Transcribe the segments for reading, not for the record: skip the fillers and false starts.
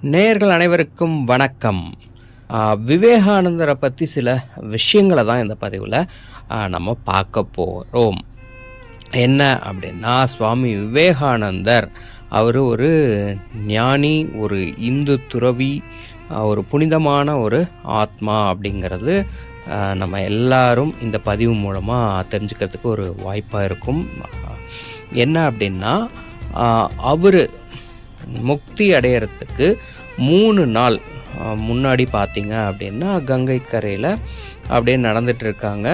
நேயர்கள் அனைவருக்கும் வணக்கம். விவேகானந்தரை பற்றி சில விஷயங்களை தான் இந்த பதிவில் நம்ம பார்க்க போகிறோம். என்ன அப்படின்னா, சுவாமி விவேகானந்தர் அவர் ஒரு ஞானி, ஒரு இந்து துறவி, ஒரு புனிதமான ஒரு ஆத்மா அப்படிங்கிறது நம்ம எல்லாரும் இந்த பதிவு மூலமாக தெரிஞ்சுக்கிறதுக்கு ஒரு வாய்ப்பாக இருக்கும். என்ன அப்படின்னா, அவர் முக்தி அடையிறதுக்கு 3 நாள் முன்னாடி பார்த்தீங்க அப்படின்னா கங்கை கரையில் அப்படியே நடந்துட்டுருக்காங்க.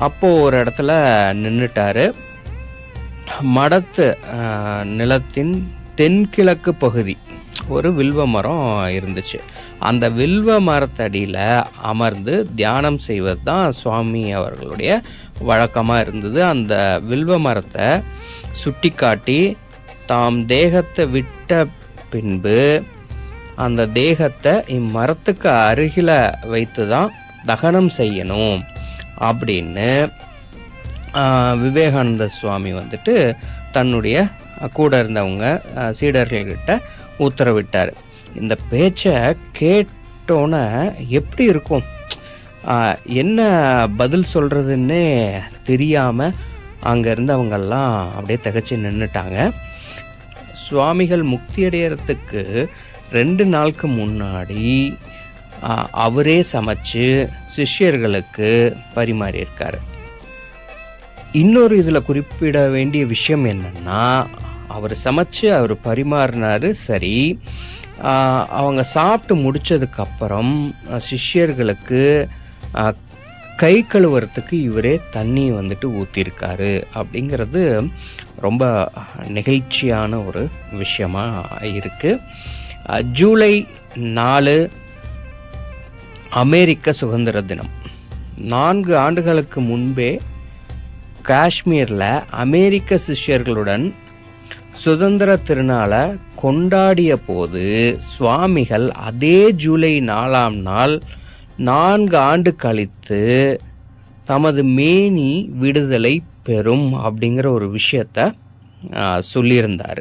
அப்போது ஒரு இடத்துல நின்றுட்டார். மடத்து நிலத்தின் தென்கிழக்கு பகுதி ஒரு வில்வ மரம் இருந்துச்சு. அந்த வில்வ மரத்தடியில் அமர்ந்து தியானம் செய்வது தான் சுவாமி அவர்களுடைய வழக்கமாக இருந்தது. அந்த வில்வ மரத்தை சுட்டி காட்டி தாம் தேகத்தை விட்ட பின்பு அந்த தேகத்தை இம்மரத்துக்கு அருகில் வைத்து தான் தகனம் செய்யணும் அப்படின்னு விவேகானந்த சுவாமி வந்துட்டு தன்னுடைய கூட இருந்தவங்க சீடர்கள்கிட்ட உத்தரவிட்டார். இந்த பேச்சை கேட்டோன்னே எப்படி இருக்கும், என்ன பதில் சொல்கிறதுன்னே தெரியாமல் அங்கே இருந்தவங்கெல்லாம் அப்படியே திகச்சு நின்றுட்டாங்க. சுவாமிகள் முக்தி அடையிறதுக்கு 2 நாளுக்கு முன்னாடி அவரே சமைச்சு சிஷ்யர்களுக்கு பரிமாறியிருக்காரு. இன்னொரு இதில் குறிப்பிட வேண்டிய விஷயம் என்னன்னா, அவர் சமைச்சு அவர் பரிமாறினாரு. சரி, அவங்க சாப்பிட்டு முடித்ததுக்கப்புறம் சிஷ்யர்களுக்கு கை கழுவுறதுக்கு இவரே தண்ணி வந்துட்டு ஊற்றிருக்காரு. அப்படிங்கிறது ரொம்ப நெகிழ்ச்சியான ஒரு விஷயமா இருக்குது. ஜூலை 4 அமெரிக்க சுதந்திர தினம். 4 ஆண்டுகளுக்கு முன்பே காஷ்மீரில் அமெரிக்க சிஷ்யர்களுடன் சுதந்திர திருநாளை கொண்டாடிய போது சுவாமிகள் அதே ஜூலை 4ஆம் நாள் 4 ஆண்டு கழித்து தமது மேனி விடுதலை பெறும் அப்படிங்கிற ஒரு விஷயத்த சொல்லியிருந்தார்.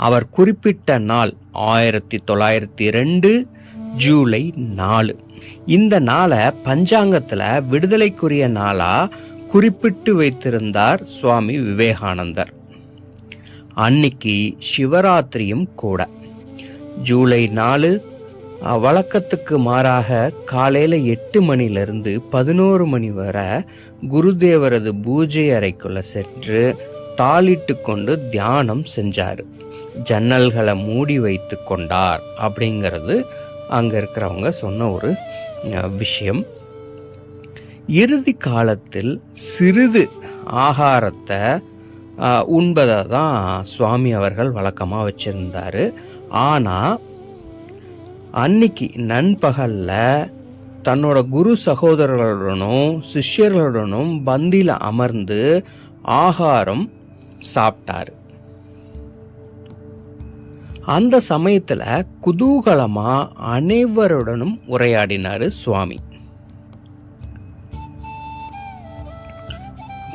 அவர் குறிப்பிட்ட நாள் 1902 ஜூலை 4. இந்த நாளை பஞ்சாங்கத்தில் விடுதலைக்குரிய நாளாக குறிப்பிட்டு வைத்திருந்தார் சுவாமி விவேகானந்தர். அன்னைக்கு சிவராத்திரியும் கூட. ஜூலை 4 வழக்கத்துக்கு மாறாக காலையில் 8 மணிலிருந்து 11 மணி வரை குருதேவரது பூஜை அறைக்குள்ள சென்று தாளிட்டு கொண்டு தியானம் செஞ்சார். ஜன்னல்களை மூடி வைத்து கொண்டார் அப்படிங்கிறது அங்கே இருக்கிறவங்க சொன்ன ஒரு விஷயம். இறுதி காலத்தில் சிறிது ஆகாரத்தை உண்பதை தான் சுவாமி அவர்கள் வழக்கமாக வச்சுருந்தார். ஆனால் அன்னைக்கு நண்பகலில் தன்னோட குரு சகோதரர்களுடனும் சிஷ்யர்களுடனும் பந்தியில் அமர்ந்து ஆகாரம் சாப்பிட்டாரு. அந்த சமயத்தில் குதூகலமாக அனைவருடனும் உரையாடினார் சுவாமி.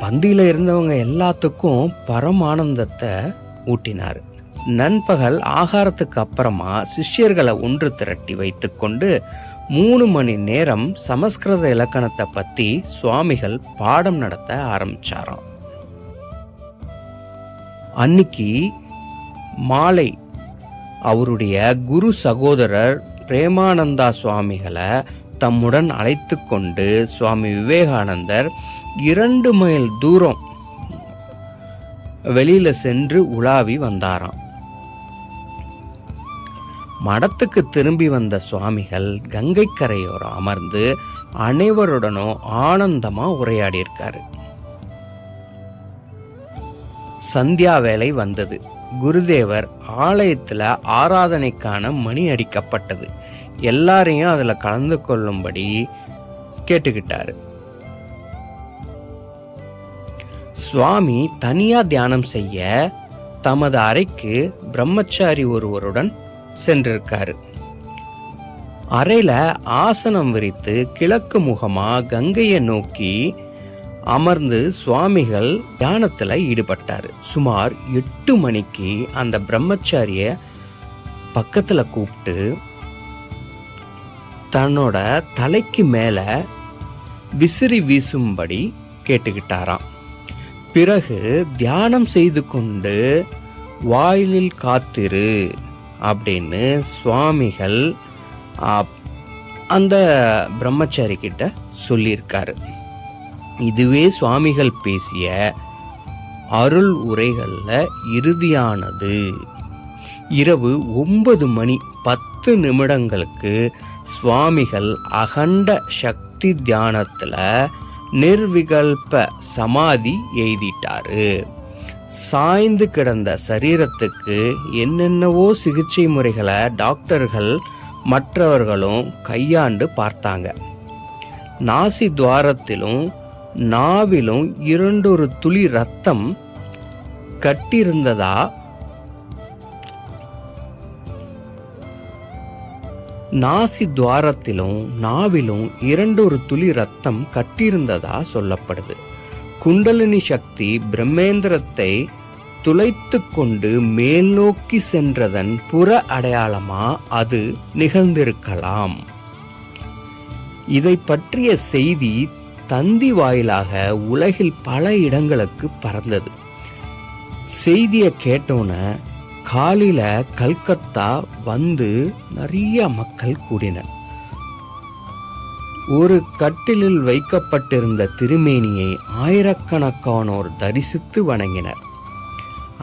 பந்தியில் இருந்தவங்க எல்லாத்துக்கும் பரமானந்தத்தை ஊட்டினார். நண்பகல் ஆகாரத்துக்கு அப்புறமா சிஷ்யர்களை ஒன்று திரட்டி வைத்துக்கொண்டு 3 மணி நேரம் சமஸ்கிருத இலக்கணத்தை பற்றி சுவாமிகள் பாடம் நடத்த ஆரம்பிச்சாராம். அன்னைக்கு மாலை அவருடைய குரு சகோதரர் பிரேமானந்தா சுவாமிகளை தம்முடன் அழைத்து கொண்டு சுவாமி விவேகானந்தர் 2 மைல் தூரம் வெளியில சென்று உலாவி வந்தாராம். மடத்துக்கு திரும்பி வந்த சுவாமிகள் கங்கை கரையோரம் அமர்ந்து அனைவருடனும் ஆனந்தமா உரையாடி இருக்காரு. சந்தியா வேளை வந்தது. குருதேவர் ஆலயத்துல ஆராதனைக்கான மணி அடிக்கப்பட்டது. எல்லாரையும் அதுல கலந்து கொள்ளும்படி கேட்டுக்கிட்டாரு. சுவாமி தனியா தியானம் செய்ய தமது அறைக்கு பிரம்மச்சாரி ஒருவருடன் சென்றிருக்காரு. அறையில ஆசனம் விரித்து கிழக்கு முகமா கங்கையை நோக்கி அமர்ந்து சுவாமிகள் தியானத்துல ஈடுபட்டார். சுமார் 8 மணிக்கு அந்த பிரம்மச்சாரிய பக்கத்துல கூப்பிட்டு தன்னோட தலைக்கு மேல விசிறி வீசும்படி கேட்டுக்கிட்டாராம். பிறகு தியானம் செய்து கொண்டு வாயிலில் காத்திரு அப்படின்னு சுவாமிகள் அந்த பிரம்மச்சாரி கிட்ட சொல்லியிருக்காரு. இதுவே சுவாமிகள் பேசிய அருள் உரைகள்ல இறுதியானது. இரவு 9:10 சுவாமிகள் அகண்ட சக்தி தியானத்துல நிர்விகல்ப சமாதி எய்திட்டாரு. சாய்ந்து கிடந்த சரீரத்துக்கு என்னென்னவோ சிகிச்சை முறைகளை டாக்டர்கள் மற்றவர்களும் கையாண்டு பார்த்தாங்க. நாசி துவாரத்திலும் நாவிலும் 2 துளி ரத்தம் கட்டியிருந்ததா நாசி துவாரத்திலும் நாவிலும் 2 துளி ரத்தம் கட்டியிருந்ததா சொல்லப்படுது. குண்டலினி சக்தி பிரம்மேந்திரத்தை துளைத்து கொண்டு மேல் நோக்கி சென்றதன் புற அடையாளமா அது நிகழ்ந்திருக்கலாம். இதை பற்றிய செய்தி தந்தி வாயிலாக உலகில் பல இடங்களுக்கு பறந்தது. செய்தியை கேட்டோன்ன காலையில கல்கத்தா வந்து நிறைய மக்கள் கூடினர். ஒரு கட்டிலில் வைக்கப்பட்டிருந்த திருமேனியை ஆயிரக்கணக்கானோர் தரிசித்து வணங்கினர்.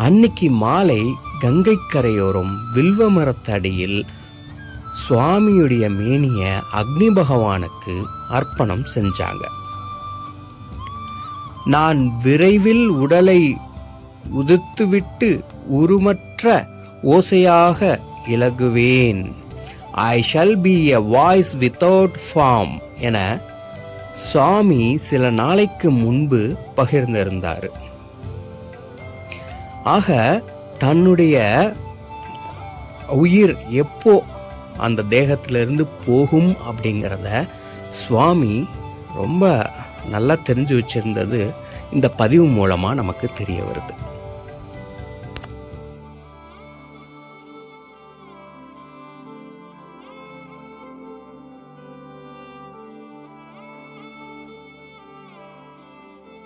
அன்னைக்கு மாலை கங்கை கரையோரம் வில்வ மரத்தடியில் சுவாமியுடைய மேனிய அக்னி பகவானுக்கு அர்ப்பணம் செஞ்சாங்க. நான் விரைவில் உடலை உதிர்த்துவிட்டு உருமற்ற ஓசையாக இலகுவேன். I shall be a voice without form என சுவாமி சில நாளைக்கு முன்பு பகிர்ந்திருந்தார். ஆக தன்னுடைய உயிர் எப்போ அந்த தேகத்திலிருந்து போகும் அப்படிங்கிறத சுவாமி ரொம்ப நல்லா தெரிஞ்சு வச்சிருந்தது இந்த பதிவு மூலமா நமக்கு தெரிய வருது.